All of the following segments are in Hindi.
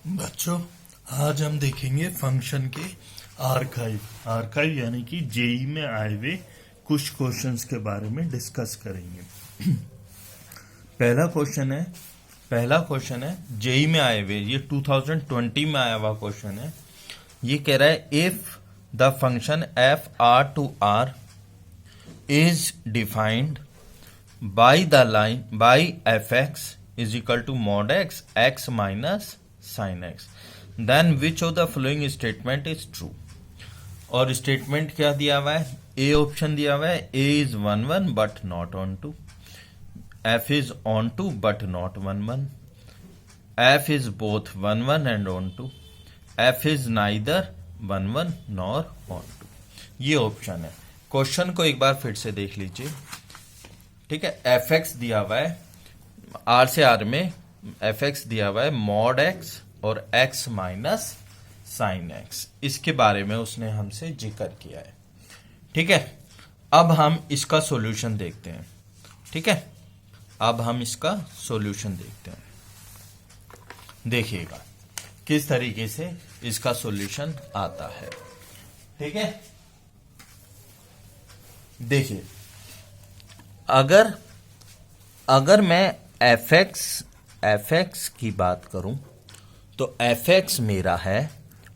बच्चों, आज हम देखेंगे फंक्शन के आर्काइव यानी कि जेई में आए हुए कुछ क्वेश्चंस के बारे में डिस्कस करेंगे। पहला क्वेश्चन है जेई में आए हुए, ये 2020 में आया हुआ क्वेश्चन है। ये कह रहा है if the function f R to R is defined by the line by f x is equal to mod x x minus sine x, then which of the following statement is true. और स्टेटमेंट क्या दिया हुआ है? ए ऑप्शन दिया हुआ है, A is 1 1 but not onto, f is onto but not 1 1, f is both 1 1 and on to, f is neither 1 1 nor onto. ये ऑप्शन है। क्वेश्चन को एक बार फिर से देख लीजिए, ठीक है। एफ एक्स दिया हुआ है, आर से आर में एफ एक्स दिया हुआ है मॉड एक्स और एक्स माइनस साइन एक्स, इसके बारे में उसने हमसे जिक्र किया है, ठीक है। अब हम इसका सॉल्यूशन देखते हैं, ठीक है। अब हम इसका सॉल्यूशन देखते हैं, देखिएगा किस तरीके से इसका सॉल्यूशन आता है, ठीक है। देखिए, अगर मैं एफ एक्स की बात करूं तो एफ एक्स मेरा है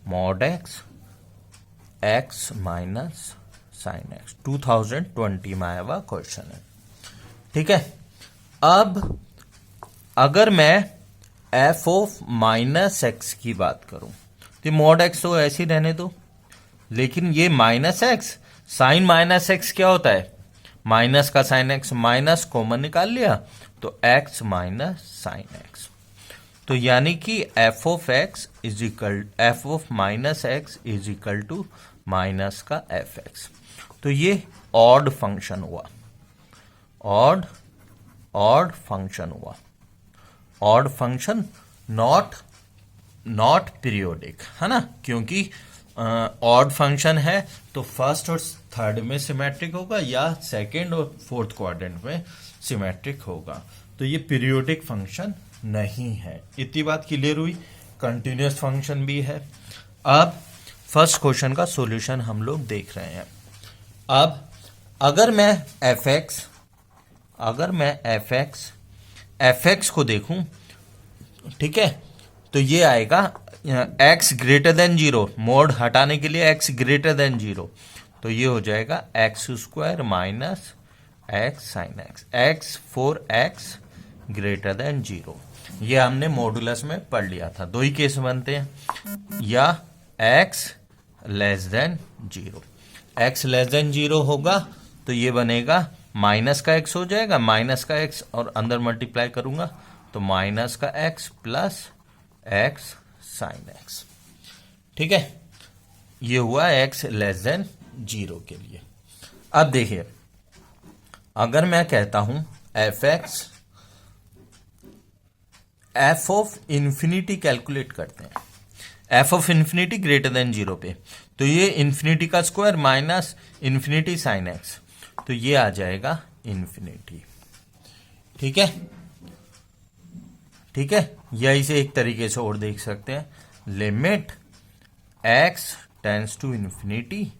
mod x x minus sine x, 2020 में आया हुआ क्वेश्चन है, ठीक है। अब अगर मैं एफ ऑफ माइनस एक्स की बात करूं तो मॉड एक्स तो ऐसे ही रहने दो, लेकिन ये minus x, sine minus x क्या होता है? माइनस का साइन एक्स, माइनस कॉमन निकाल लिया तो एक्स माइनस साइन एक्स। तो यानी कि f of x is equal f of minus x is equal to minus का एफ एक्स। तो ये ऑड फंक्शन हुआ, ऑड फंक्शन हुआ, ऑड फंक्शन, नॉट पीरियोडिक, है ना, क्योंकि ऑड फंक्शन है तो फर्स्ट और थर्ड में सिमेट्रिक होगा या सेकंड और फोर्थ क्वाड्रेंट में सिमेट्रिक होगा। तो ये पीरियोडिक फंक्शन नहीं है। इतनी बात क्लियर हुई। कंटिन्यूअस फंक्शन भी है। अब फर्स्ट क्वेश्चन का सॉल्यूशन हम लोग देख रहे हैं। अब अगर मैं एफ एक्स को देखूं, ठीक है, तो ये आएगा एक्स ग्रेटर देन 0, मोड हटाने के लिए एक्स ग्रेटर देन 0, तो ये हो जाएगा x square minus x sine x, x for x greater than 0। ये हमने मॉडुलस में पढ़ लिया था। दो ही केस बनते हैं, या x less than 0, x less than 0 होगा तो ये बनेगा माइनस का एक्स हो जाएगा, माइनस का एक्स और अंदर मल्टीप्लाई करूंगा तो माइनस का x plus x sine x, ठीक है। ये हुआ एक्स लेस देन 0 के लिए। अब देखिए, अगर मैं कहता हूं एफ ऑफ इंफिनिटी कैलकुलेट करते हैं, F of infinity greater than 0 पे, तो ये इंफिनिटी का square minus infinity sine x, तो ये आ जाएगा इंफिनिटी, ठीक है, ठीक है। या इसे एक तरीके से और देख सकते हैं, limit x tends to infinity,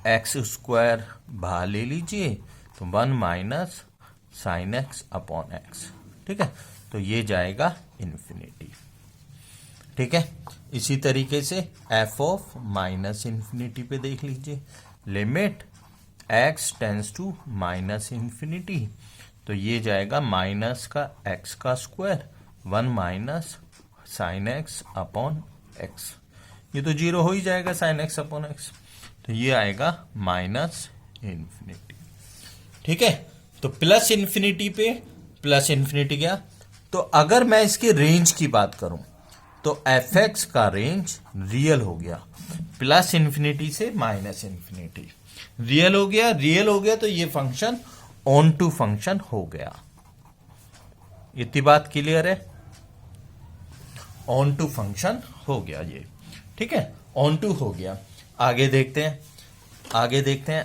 x square बाहर ले लीजिए तो 1 minus sine x upon x, ठीक है, तो ये जाएगा इंफिनिटी, ठीक है। इसी तरीके से एफ ऑफ माइनस इंफिनिटी पे देख लीजिए, limit x tends to minus infinity, तो ये जाएगा माइनस का एक्स का square 1 minus sine x upon x, ये तो 0 हो ही जाएगा साइन एक्स अपॉन एक्स, तो ये आएगा माइनस इंफिनिटी, ठीक है। तो प्लस इंफिनिटी पे प्लस इंफिनिटी गया। तो अगर मैं इसकी रेंज की बात करूं तो एफ एक्स का रेंज रियल हो गया, प्लस इंफिनिटी से माइनस इंफिनिटी रियल हो गया तो ये फंक्शन ऑन टू फंक्शन हो गया। इतनी बात क्लियर है? ऑन टू फंक्शन हो गया ये, ठीक है, ऑन टू हो गया। आगे देखते हैं।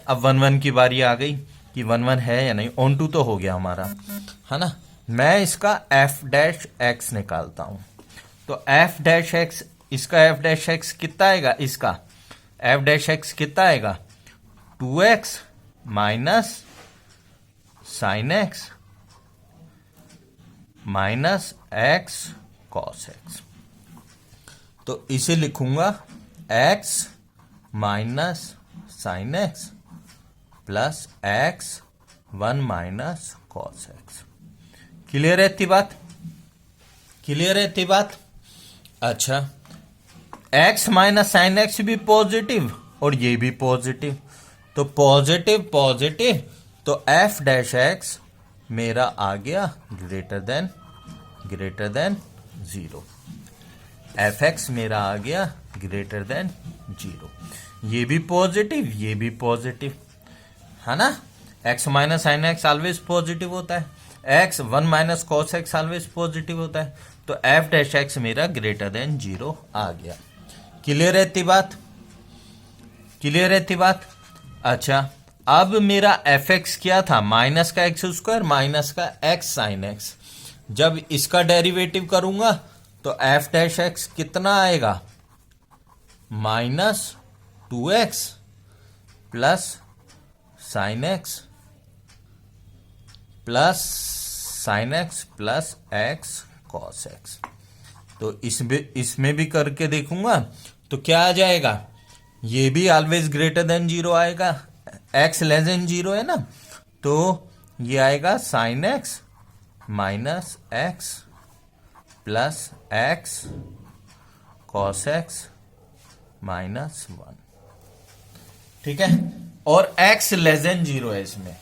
अब 1 1 की बारी आ गई कि 1 1 है या नहीं। ऑन टू तो हो गया हमारा, है ना। मैं इसका एफ डैश एक्स निकालता हूं तो एफ डैश एक्स, इसका एफ डैश एक्स कितना आएगा, इसका एफ डैश एक्स कितना आएगा 2x minus sine x minus x cos x. तो इसे लिखूंगा x minus sine x plus x 1 minus cos x. Clear है इतनी बात, क्लियर है इतनी बात। अच्छा, x माइनस साइन एक्स भी पॉजिटिव और ये भी पॉजिटिव, तो पॉजिटिव पॉजिटिव, तो एफ डैश एक्स मेरा आ गया ग्रेटर देन 0। एफ एक्स मेरा आ गया ग्रेटर देन 0। ये भी पॉजिटिव, ये भी पॉजिटिव है ना। x minus sine x always positive होता है, x 1 minus cos x always positive होता है, तो एफ डैश एक्स मेरा ग्रेटर देन 0 आ गया। क्लियर है इतनी बात, क्लियर है इतनी बात। अच्छा, अब मेरा एफ एक्स क्या था, माइनस का एक्स स्क्वायर माइनस का एक्स साइन एक्स। जब इसका डेरिवेटिव करूंगा तो एफ डैश एक्स कितना आएगा, minus 2x plus sine x plus x cos x. तो इसमें भी करके देखूंगा तो क्या आ जाएगा, ये भी ऑलवेज ग्रेटर देन 0 आएगा, x लेस देन 0 है ना, तो ये आएगा sign x minus x plus x cos x minus 1। ठीक है, और x लेस देन 0 है इसमें,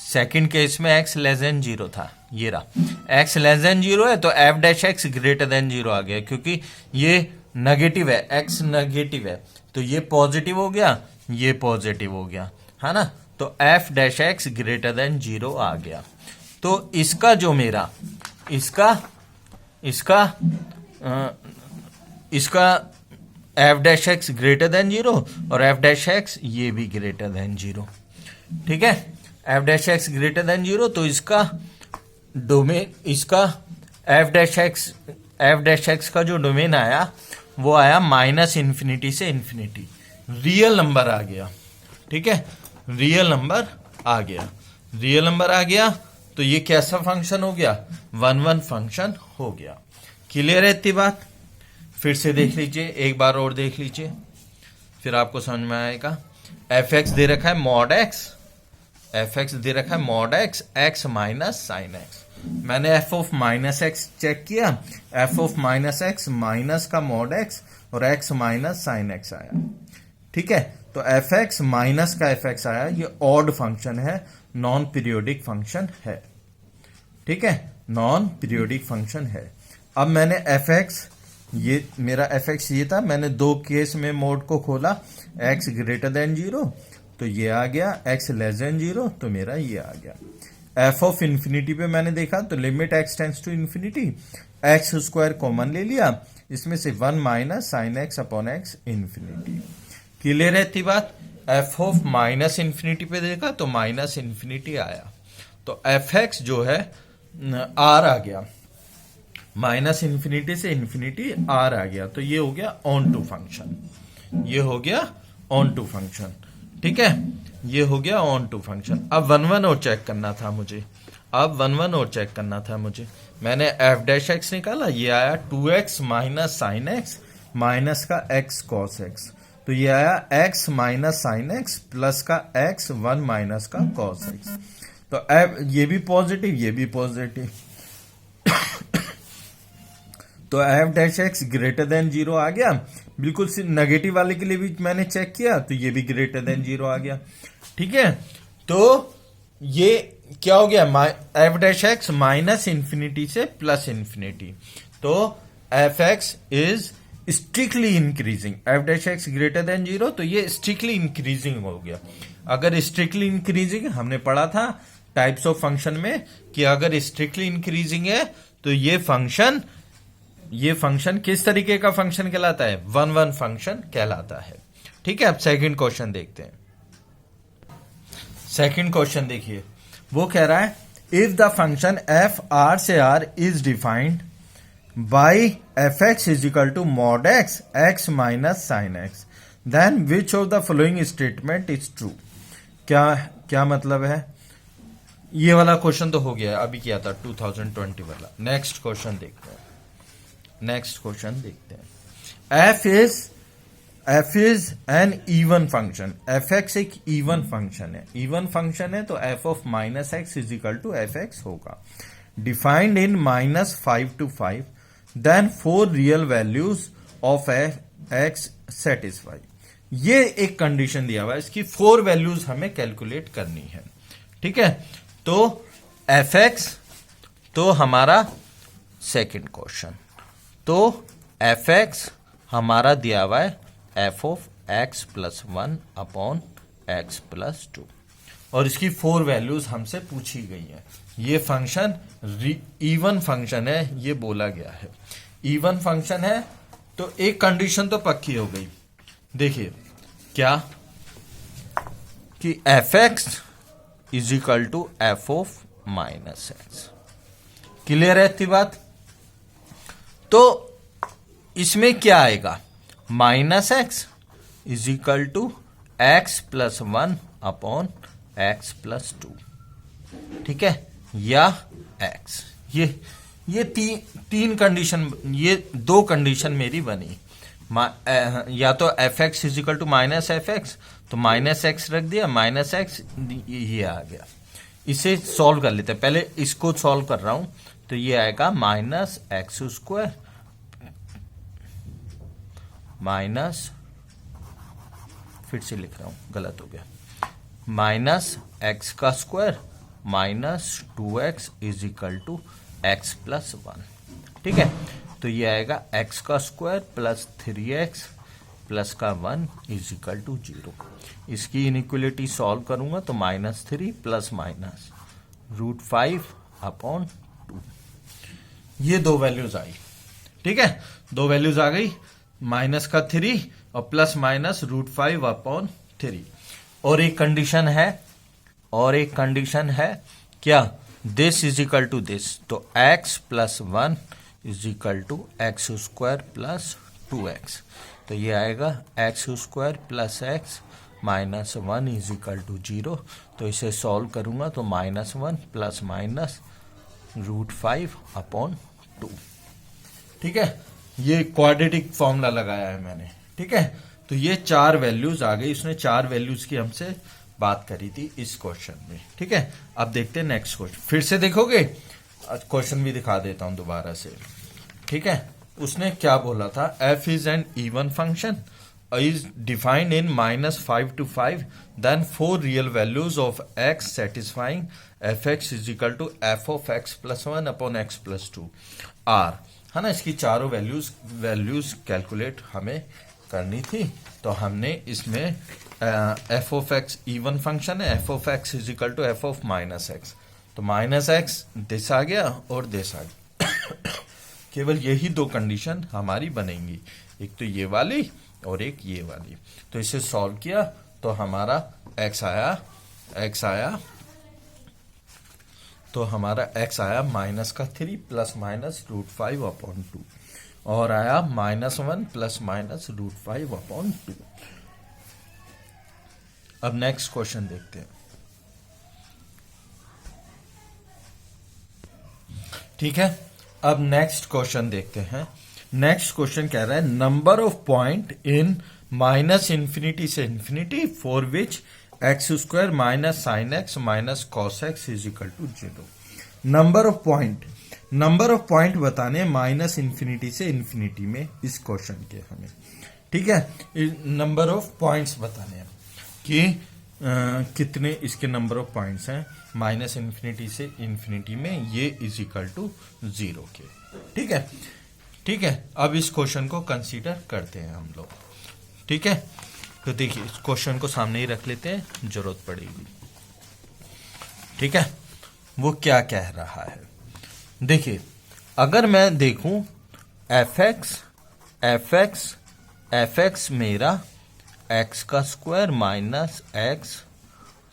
सेकंड केस में x लेस देन 0 था, ये रहा x लेस देन 0 है, तो f dash x greater than 0 आ गया, क्योंकि ये नेगेटिव है, x नेगेटिव है, तो ये पॉजिटिव हो गया, ये पॉजिटिव हो गया, है ना। तो f dash x greater than 0 आ गया। तो इसका जो मेरा इसका f dash x greater than 0 और f डैश x ये भी ग्रेटर देन 0। ठीक है, f dash x greater than 0, तो इसका डोमेन, इसका f डैश x का जो डोमेन आया वो आया माइनस इन्फिनिटी से इन्फिनिटी, रियल नंबर आ गया। ठीक है, रियल नंबर आ गया, रियल नंबर आ गया, तो ये कैसा फंक्शन हो गया, 1-1 फंक्शन हो गया। क्लियर है इतनी बात। फिर से देख लीजिए, एक बार और देख लीजिए, फिर आपको समझ में आएगा। एफ एक्स दे रखा है मॉड एक्स, एफ एक्स दे रखा है mod x, x minus sine x. मैंने f of minus x check किया, f of minus x minus का मॉड एक्स और एक्स माइनस साइन एक्स आया। ठीक है, तो एफ एक्स माइनस का एफ एक्स आया, ये ऑड फंक्शन है, नॉन पीरियोडिक फंक्शन है। ठीक है, नॉन पीरियोडिक फंक्शन है। अब मैंने एफ एक्स, ये मेरा एफ एक्स ये था, मैंने दो केस में मोड को खोला, एक्स ग्रेटर देन 0 तो ये आ गया, एक्स लेस देन 0 तो मेरा ये आ गया। एफ ऑफ इन्फिनिटी पे मैंने देखा तो limit x tends to infinity, x square common ले लिया, इसमें से 1 minus sine x upon x infinity. Clear रहती बात। एफ ऑफ माइनस इन्फिनिटी पे देखा तो माइनस इन्फिनिटी आया, तो एफ एक्स जो है आर आ गया, माइनस इन्फिनिटी से इन्फिनिटी आर आ गया, तो ये हो गया ऑन टू फंक्शन, ये हो गया ऑन टू फंक्शन। ठीक है, ये हो गया ऑन टू फंक्शन। अब 1-1 और चेक करना था मुझे, अब 1-1 और चेक करना था मुझे। मैंने एफ डैश एक्स निकाला, ये आया 2x minus sine x minus का x कॉस एक्स, तो ये आया x minus sine x plus का x 1 माइनस का कॉस एक्स। तो एफ, ये भी पॉजिटिव ये भी पॉजिटिव, तो F dash x greater than 0 आ गया। बिल्कुल नेगेटिव वाले के लिए भी मैंने चेक किया तो ये भी ग्रेटर देन 0 आ गया। ठीक है, तो ये क्या हो गया, F dash x minus infinity से प्लस इन्फिनिटी, तो f x is strictly increasing, F dash x greater than 0 तो ये स्ट्रिक्टली इंक्रीजिंग हो गया। अगर स्ट्रिक्टली इंक्रीजिंग, हमने पढ़ा था टाइप्स ऑफ फंक्शन में कि अगर स्ट्रिक्टली इंक्रीजिंग है तो ये फंक्शन किस तरीके का फंक्शन कहलाता है, 1-1 फंक्शन कहलाता है। ठीक है, अब सेकंड क्वेश्चन देखते हैं। सेकंड क्वेश्चन देखिए, वो कह रहा है if the function f R से R is defined by f x is equal to mod x x minus sine x, then which of the following statement is true. क्या क्या मतलब है? ये वाला क्वेश्चन तो हो गया, अभी किया था 2020 वाला। नेक्स्ट क्वेश्चन देखते हैं, नेक्स्ट क्वेश्चन देखते हैं। F is an even function, f x एक इवन फंक्शन है, इवन फंक्शन है तो f of minus x is equal to f x होगा। Defined in -5 to 5, then 4 real values of f x satisfy. ये एक कंडीशन दिया हुआ है, इसकी 4 वैल्यूज हमें कैलकुलेट करनी है। ठीक है, तो एफ एक्स, तो हमारा सेकंड क्वेश्चन, तो एफ एक्स हमारा दिया हुआ है f of x plus 1 upon x plus 2, और इसकी 4 वैल्यूज हमसे पूछी गई है। ये फंक्शन इवन फंक्शन है, ये बोला गया है इवन फंक्शन है, तो एक कंडीशन तो पक्की हो गई। देखिए क्या, कि f x is equal to f of minus x. Clear है इतनी बात? तो इसमें क्या आएगा, minus x is equal to x plus 1 upon x plus 2। ठीक है, या एक्स, ये तीन कंडीशन, ये 2 कंडीशन मेरी बनी। या तो f x is equal to minus f x, तो माइनस एक्स रख दिया, माइनस एक्स ये आ गया। इसे सॉल्व कर लेते हैं, पहले इसको सॉल्व कर रहा हूं, तो ये आएगा माइनस एक्स स्क्वायर माइनस, फिर से लिख रहा हूं गलत हो गया, माइनस एक्स का square minus 2x is equal to x plus 1। ठीक है, तो ये आएगा एक्स का स्क्वायर प्लस 3x प्लस का 1 इज इक्वल टू 0। इसकी इनइक्वलिटी सॉल्व करूंगा तो -3 प्लस माइनस √5 अपॉन 2, ये 2 वैल्यूज आई। ठीक है, 2 वैल्यूज आ गई, माइनस का 3 और प्लस माइनस √5 अपॉन 3। और एक कंडीशन है, और एक कंडीशन है क्या, this is equal to this, तो x plus 1 is equal to x square plus 2x। तो ये आएगा x square plus x minus 1 is equal to 0। तो इसे सॉल्व करूंगा तो -1 प्लस माइनस √5 अपॉन 2। ठीक है, ये क्वाड्रेटिक फॉर्मूला लगाया है मैंने। ठीक है, तो ये 4 वैल्यूज आ गई, उसने 4 वैल्यूज की हमसे बात करी थी इस क्वेश्चन में। ठीक है, अब देखते हैं नेक्स्ट क्वेश्चन, फिर से देखोगे, क्वेश्चन भी दिखा देता हूं दोबारा से। ठीक है, उसने क्या बोला था, f is an even function is defined in -5 to 5, then 4 real values of x satisfying f x is equal to f of x plus 1 upon x plus 2 are, है ना। इसकी चारों वैल्यूज कैलकुलेट हमें करनी थी, तो हमने इसमें f of x even function है, f of x is equal to f of minus x, तो माइनस एक्स दिस आ गया और दिस आ गया। केवल यही 2 कंडीशन हमारी बनेंगी, एक तो ये वाली और एक ये वाली। तो इसे सॉल्व किया तो हमारा x आया, तो हमारा x आया माइनस का 3 प्लस माइनस √5 अपॉन 2, और आया -1 प्लस माइनस √5 अपॉन 2। अब नेक्स्ट क्वेश्चन देखते हैं। ठीक है, अब नेक्स्ट क्वेश्चन देखते हैं। नेक्स्ट क्वेश्चन कह रहा है नंबर ऑफ पॉइंट इन -∞ से infinity for which x square minus sine x minus cos x is equal to 0। Number of point बताने -∞ से इन्फिनिटी में इस क्वेश्चन के हमें। ठीक है, नंबर ऑफ पॉइंट्स बताने हैं कि कितने इसके नंबर ऑफ पॉइंट्स हैं -∞ से इन्फिनिटी में, ये इज इक्वल टू 0 के। ठीक है, अब इस क्वेश्चन को कंसीडर करते हैं हम लोग। ठीक है, तो देखिए इस क्वेश्चन को सामने ही रख लेते हैं, जरूरत पड़ेगी। ठीक है, वो क्या कह रहा है, देखिए अगर मैं देखूं एफ एक्स मेरा एक्स का square minus x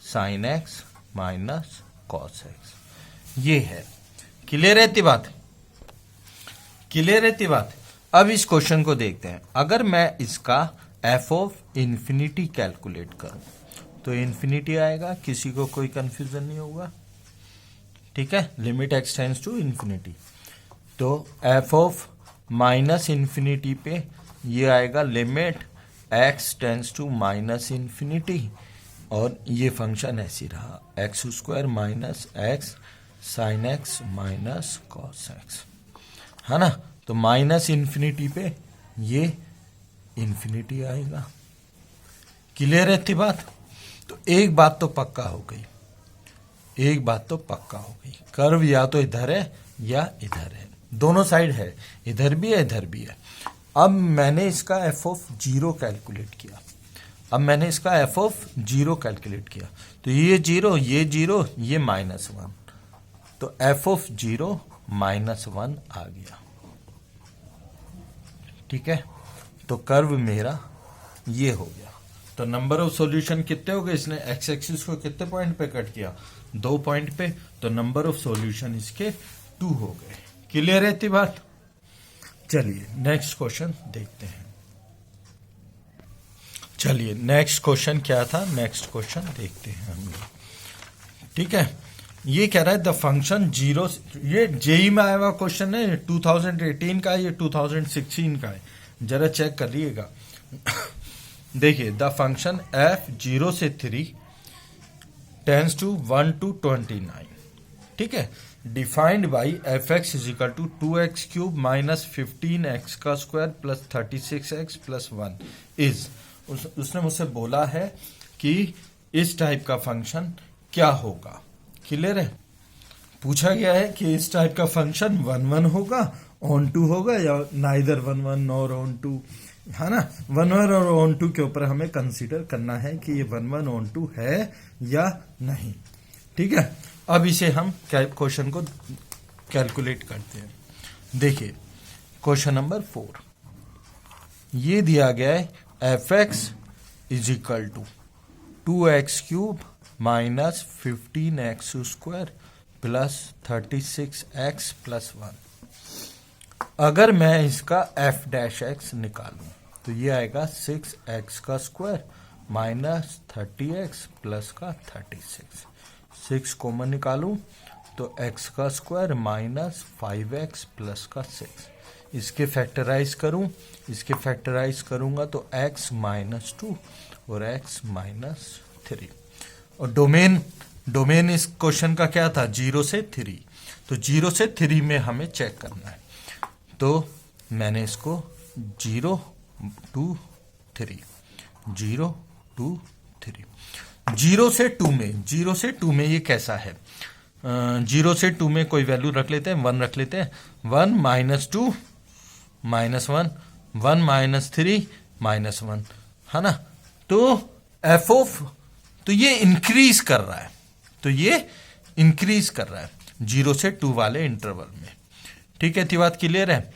sine x minus cos x, ये है। क्लियर है इतनी बात? क्लियर रहती बात। अब इस क्वेश्चन को देखते हैं। अगर मैं इसका एफ ऑफ इन्फिनिटी कैलकुलेट करूं तो इन्फिनिटी आएगा, किसी को कोई कंफ्यूजन नहीं होगा, ठीक है। Limit x tends to infinity, तो एफ ऑफ माइनस इन्फिनिटी पे ये आएगा limit x tends to minus infinity, और ये फंक्शन ऐसी रहा x square minus x sine x minus cos x, है ना। तो माइनस इन्फिनिटी पे ये इन्फिनिटी आएगा। क्लियर है इतनी बात। तो एक बात तो पक्का हो गई, एक बात तो पक्का हो गई, कर्व या तो इधर है या इधर है, दोनों साइड है, इधर भी है इधर भी है। अब मैंने इसका एफ ऑफ जीरो कैलकुलेट किया, अब मैंने इसका एफ ऑफ जीरो कैलकुलेट किया, तो ये जीरो ये माइनस वन, तो f of zero minus one आ गया, ठीक है। तो कर्व मेरा ये हो गया। तो नंबर ऑफ सॉल्यूशन कितने हो गए, इसने एक्स एक्सिस को कितने पॉइंट पे कट किया, 2 पॉइंट पे, तो नंबर ऑफ सॉल्यूशन इसके 2 हो गए। क्लियर है इतनी बात। चलिए नेक्स्ट क्वेश्चन देखते हैं। चलिए नेक्स्ट क्वेश्चन क्या था, नेक्स्ट क्वेश्चन देखते हैं हम लोग, ठीक है। ये कह रहा है द फंक्शन जीरो, ये जेई में आया हुआ क्वेश्चन है, 2018 का, ये 2016 का है, जरा चेक कर लीजिएगा। देखिए द फंक्शन एफ 0 से 3 टेंस टू 1 to 29, ठीक है। Defined by f x is equal to 2x cube minus 15x का square plus 36x plus 1 is, उसने मुझसे बोला है कि इस टाइप का फंक्शन क्या होगा। क्लियर है। पूछा गया है कि इस टाइप का फंक्शन 1 1 होगा, ऑन टू होगा, या नाइदर 1 1 नॉर ऑन टू, है ना। 1 1 और ऑन टू के ऊपर हमें कंसीडर करना है कि ये 1 1 ऑन टू है या नहीं, ठीक है। अब इसे हम क्वेश्चन को कैलकुलेट करते हैं। देखिए क्वेश्चन नंबर 4, ये दिया गया है f x is equal to 2x cube minus 15x square plus 36x plus 1। अगर मैं इसका f डैश x निकालूं तो ये आएगा 6x का स्क्वायर माइनस 30x प्लस का 36, 6 कॉमन निकालूं तो x का स्क्वायर माइनस 5x प्लस का 6, इसके फैक्टराइज करूं, इसके फैक्टराइज करूंगा तो x माइनस 2 और x माइनस 3, और डोमेन इस क्वेश्चन का क्या था, 0 से 3, तो 0 से 3 में हमें चेक करना है। तो मैंने इसको 0 2 3 0 2 3, 0 से 2 में, 0 से 2 में ये कैसा है, 0 से 2 में कोई वैल्यू रख लेते हैं, 1 रख लेते हैं, 1 माइनस 2 माइनस 1, 1 माइनस 3 माइनस 1, है ना। तो एफ ऑफ, तो ये इंक्रीज कर रहा है, तो ये इंक्रीज कर रहा है 0 से 2 वाले इंटरवल में, ठीक है। थी बात क्लियर है।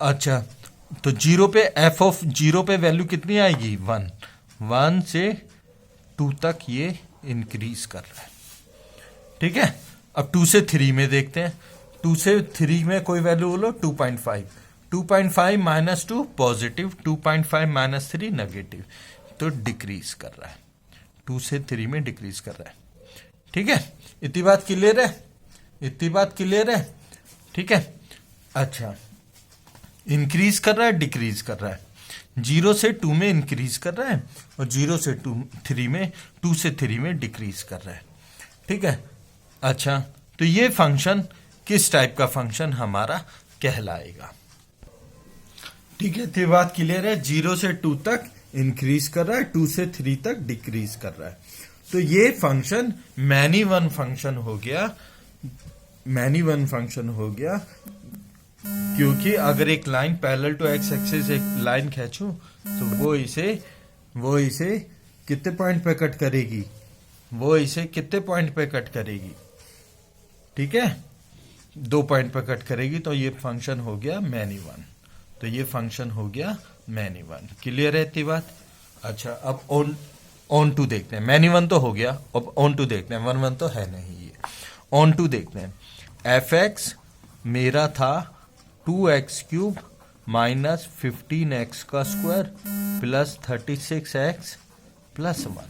अच्छा तो 0 पे एफ ऑफ 0 पे वैल्यू कितनी आएगी, 1, 1 से 2 तक ये इंक्रीज कर रहा है, ठीक है। अब 2 से 3 में देखते हैं, 2 से 3 में कोई वैल्यू बोलो, 2.5, 2.5 माइनस 2 पॉजिटिव, 2.5 माइनस 3 नेगेटिव, तो डिक्रीज कर रहा है, 2 से 3 में डिक्रीज कर रहा है, ठीक है। इतनी बात क्लियर है, इतनी बात क्लियर है, ठीक है। अच्छा इंक्रीज कर रहा है, डिक्रीज कर रहा है, 0 से 2 में इंक्रीज कर रहा है और 0 से 3 में, 2 से 3 में डिक्रीज कर रहा है, ठीक है। अच्छा तो ये फंक्शन किस टाइप का फंक्शन हमारा कहलाएगा, ठीक है। तो बात क्लियर है, 0 से 2 तक इंक्रीज कर रहा है, 2 से 3 तक डिक्रीज कर रहा है, तो ये फंक्शन मैनी वन फंक्शन हो गया, मैनी वन फंक्शन हो गया, क्योंकि अगर एक line parallel to x axis एक लाइन खींचूं तो वो इसे कितने पॉइंट पे कट करेगी, वो इसे कितने पॉइंट पे कट करेगी, ठीक है, 2 पॉइंट पे कट करेगी, तो ये फंक्शन हो गया मैनी वन, तो ये फंक्शन हो गया मैनी वन। क्लियर है इतनी बात। अच्छा अब ऑन टू देखते हैं, मैनी वन तो हो गया, अब ऑन टू देखते हैं, 1 1 तो है नहीं, ये ऑन टू देखते हैं। एफ एक्स मेरा था 2x³ माइनस 15x का स्क्वायर प्लस 36x प्लस 1।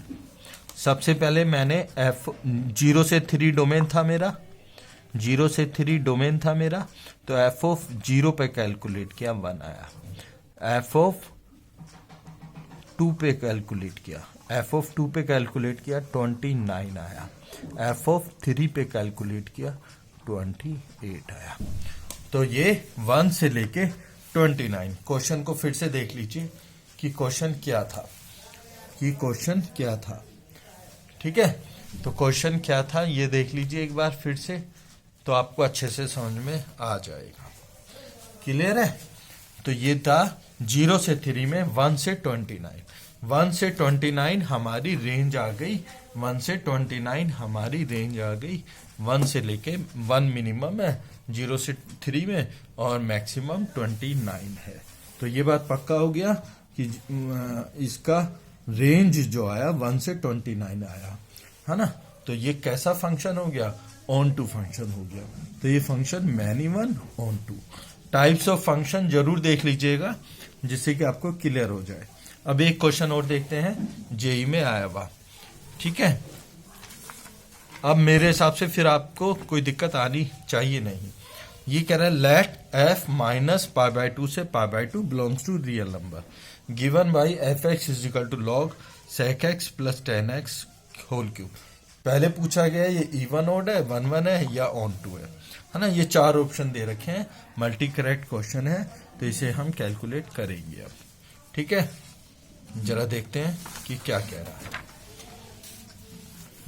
सबसे पहले मैंने f 0 से 3 डोमेन था मेरा, 0 से 3 डोमेन था मेरा, तो f ऑफ 0 पे कैलकुलेट किया 1 आया, f ऑफ 2 पे कैलकुलेट किया, f ऑफ 2 पे कैलकुलेट किया 29 आया, f ऑफ 3 पे कैलकुलेट किया 28 आया। तो ये 1 से लेके 29। क्वेश्चन को फिर से देख लीजिए कि क्वेश्चन क्या था, ठीक है। तो क्वेश्चन क्या था ये देख लीजिए एक बार फिर से, तो आपको अच्छे से समझ में आ जाएगा। क्लियर है? तो ये था 0 से 3 में 1 से 29, 1 से 29 हमारी रेंज आ गई, 1 से 29 हमारी रेंज आ गई, 1 से लेके 1 मिनिमम है 0 से 3 में और मैक्सिमम 29 है। तो ये बात पक्का हो गया कि इसका रेंज जो आया 1 से 29 आया, है ना। तो ये कैसा फंक्शन हो गया? ऑन टू फंक्शन हो गया। तो ये function many one onto. Types of function जरूर देख लीजिएगा जिससे कि आपको क्लियर हो जाए। अब एक क्वेश्चन और देखते हैं, जेई में आया हुआ, ठीक है। अब मेरे हिसाब से फिर आपको कोई दिक्कत आनी चाहिए नहीं। ये कह रहा है let f minus pi by 2 से pi by 2 belongs to real number given by f x is equal to log sec x plus 10x whole cube. पहले पूछा गया ये इवन ओड है, 1 1 है या ऑन टू है ना। ये 4 ऑप्शन दे रखे हैं, मल्टी करेक्ट क्वेश्चन है, तो इसे हम कैलकुलेट करेंगे अब, ठीक है। जरा देखते हैं कि क्या कह रहा है।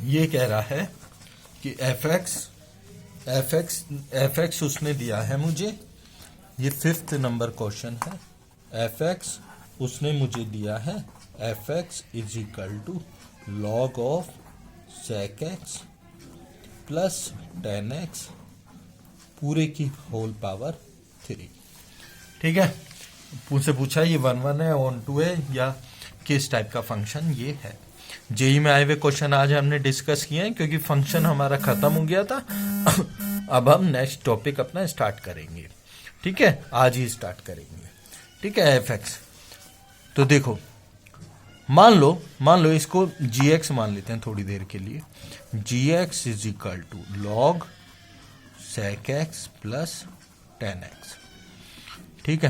ये कह रहा है कि एफ एक्स उसने दिया है मुझे, ये 5th नंबर क्वेश्चन है। एफ एक्स उसने मुझे दिया है, f x is equal to log of sec x plus 10x पूरे की होल पावर 3, ठीक है। मुझसे पूछा ये 1 1 है, ऑन टू है या किस टाइप का फंक्शन ये है। जेई में आए हुए क्वेश्चन आज हमने डिस्कस किए हैं क्योंकि फंक्शन हमारा खत्म हो गया था। अब हम नेक्स्ट टॉपिक अपना स्टार्ट करेंगे, ठीक है, आज ही स्टार्ट करेंगे, ठीक है। एफ एक्स तो देखो, मान लो इसको gx मान लेते हैं थोड़ी देर के लिए। gx is equal to log sec x plus 10x, ठीक है।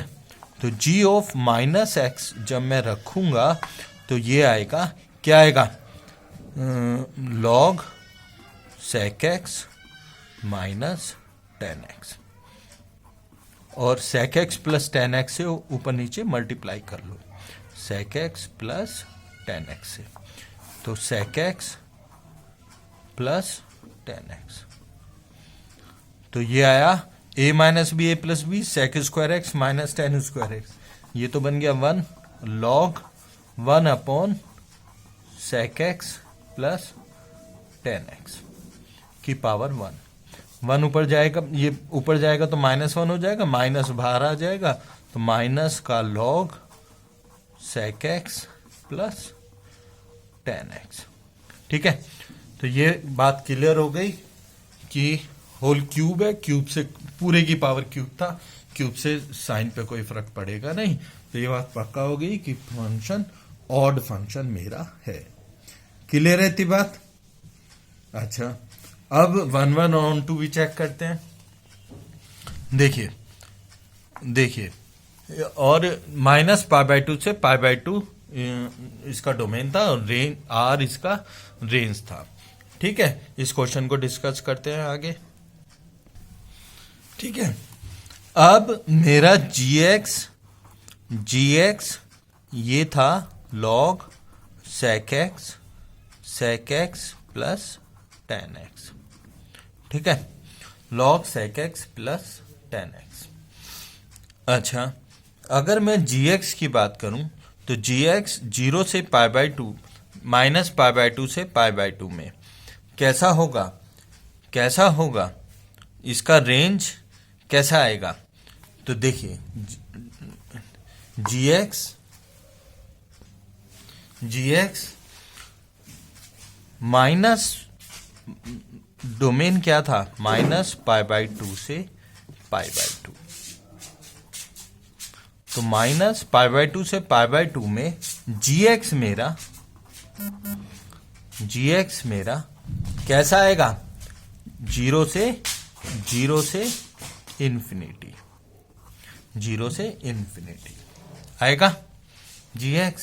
तो g ऑफ माइनस एक्स जब मैं रखूंगा तो ये आएगा, क्या आएगा? Log sec x minus 10x, और सेक एक्स प्लस 10x से ऊपर नीचे मल्टीप्लाई कर लो, सेक एक्स प्लस 10x से, तो सेक एक्स प्लस 10x, तो ये आया a minus B A plus B sec square x minus 10 square x. ये तो बन गया 1 log 1 upon sec x plus 10x की पावर 1 ऊपर जाएगा, ये ऊपर जाएगा तो -1 हो जाएगा, माइनस बाहर आ जाएगा तो माइनस का log sec x plus 10x, ठीक है। तो ये बात क्लियर हो गई कि होल क्यूब है, क्यूब से पूरे की पावर क्यूब था, क्यूब से साइन पे कोई फर्क पड़ेगा नहीं। तो ये बात पक्का हो गई कि फंक्शन ऑड फंक्शन मेरा है। क्लियर है इतनी बात? अच्छा, अब 1 1 ऑन टू भी चेक करते हैं। देखिए और माइनस पाई बाई 2 से पाई बाई 2 इसका डोमेन था और रेंज आर इसका रेंज था, ठीक है। इस क्वेश्चन को डिस्कस करते हैं आगे, ठीक है। अब मेरा gx ये था log sec x plus 10x, ठीक है, log sec x plus 10x। अच्छा, अगर मैं gx की बात करूं तो gx 0 से pi by 2 minus pi by 2 से पाई बाई 2 में कैसा होगा, इसका रेंज कैसा आएगा? तो देखिए gx माइनस डोमेन क्या था, माइनस पाई बाई 2 से पाई बाई 2, तो माइनस π/2 से π/2 में gx मेरा कैसा आएगा? 0 से इंफिनिटी, 0 से इंफिनिटी आएगा gx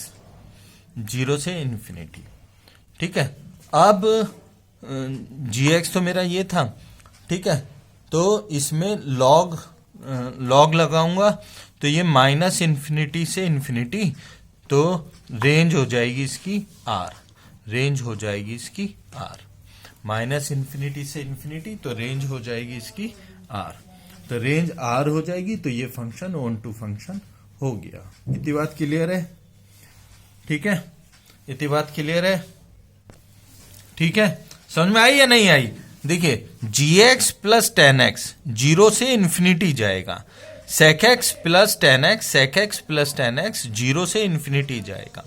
0 से इंफिनिटी। ठीक है, अब gx तो मेरा ये था। ठीक है, तो इसमें लॉग लगाऊंगा तो ये माइनस इन्फिनिटी से इन्फिनिटी, तो रेंज हो जाएगी इसकी r, रेंज हो जाएगी इसकी r, माइनस इन्फिनिटी से इन्फिनिटी, तो रेंज हो जाएगी इसकी r, तो रेंज r हो जाएगी। तो ये फंक्शन ऑन टू फंक्शन हो गया। इतनी बात क्लियर है? ठीक है, इतनी बात क्लियर है? ठीक है, समझ में आई या नहीं आई? देखिए gx प्लस टेन एक्स 0 से इन्फिनिटी जाएगा, sec x plus ten x, sec x plus ten x 0 से इन्फिनिटी जाएगा,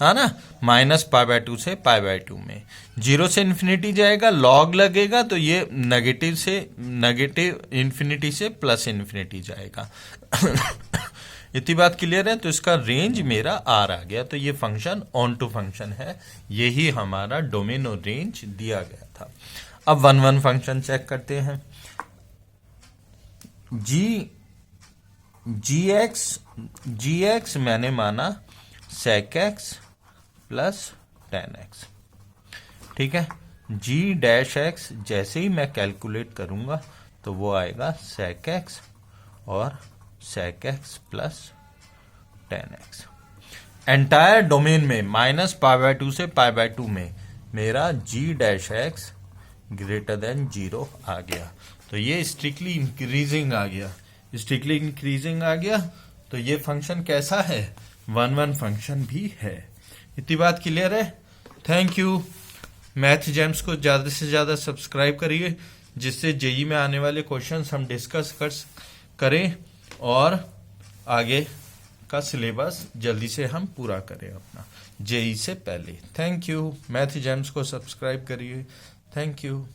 है ना, माइनस π/2 से π/2 में 0 से इन्फिनिटी जाएगा, लॉग लगेगा तो ये नेगेटिव इन्फिनिटी से प्लस इन्फिनिटी जाएगा। इतनी बात क्लियर है? तो इसका रेंज मेरा r आ गया, तो ये फंक्शन ऑन टू फंक्शन है, यही हमारा डोमेन और रेंज दिया गया था। अब 1-1 फंक्शन चेक करते हैं। gx मैंने माना sec x plus ten x. ठीक है, g'(x) जैसे ही मैं कैलकुलेट करूंगा तो वो आएगा sec x और sec x plus ten x. Entire domain में माइनस π/2 से π/2 में मेरा g'(x) ग्रेटर देन 0 आ गया, तो ये स्ट्रिक्टली इंक्रीजिंग आ गया, स्ट्रिक्टली इंक्रीजिंग आ गया। तो ये फंक्शन कैसा है? 1-1 फंक्शन भी है। इतनी बात क्लियर है? Thank you. मैथ जेम्स को ज़्यादा से ज़्यादा सब्सक्राइब करिए, जिससे जेई में आने वाले क्वेश्चंस हम डिस्कस करें और आगे का सिलेबस जल्दी से हम पूरा करें अपना जेई से पहले। Thank you. मैथ जेम्स को सब्सक्राइब करिए। Thank you.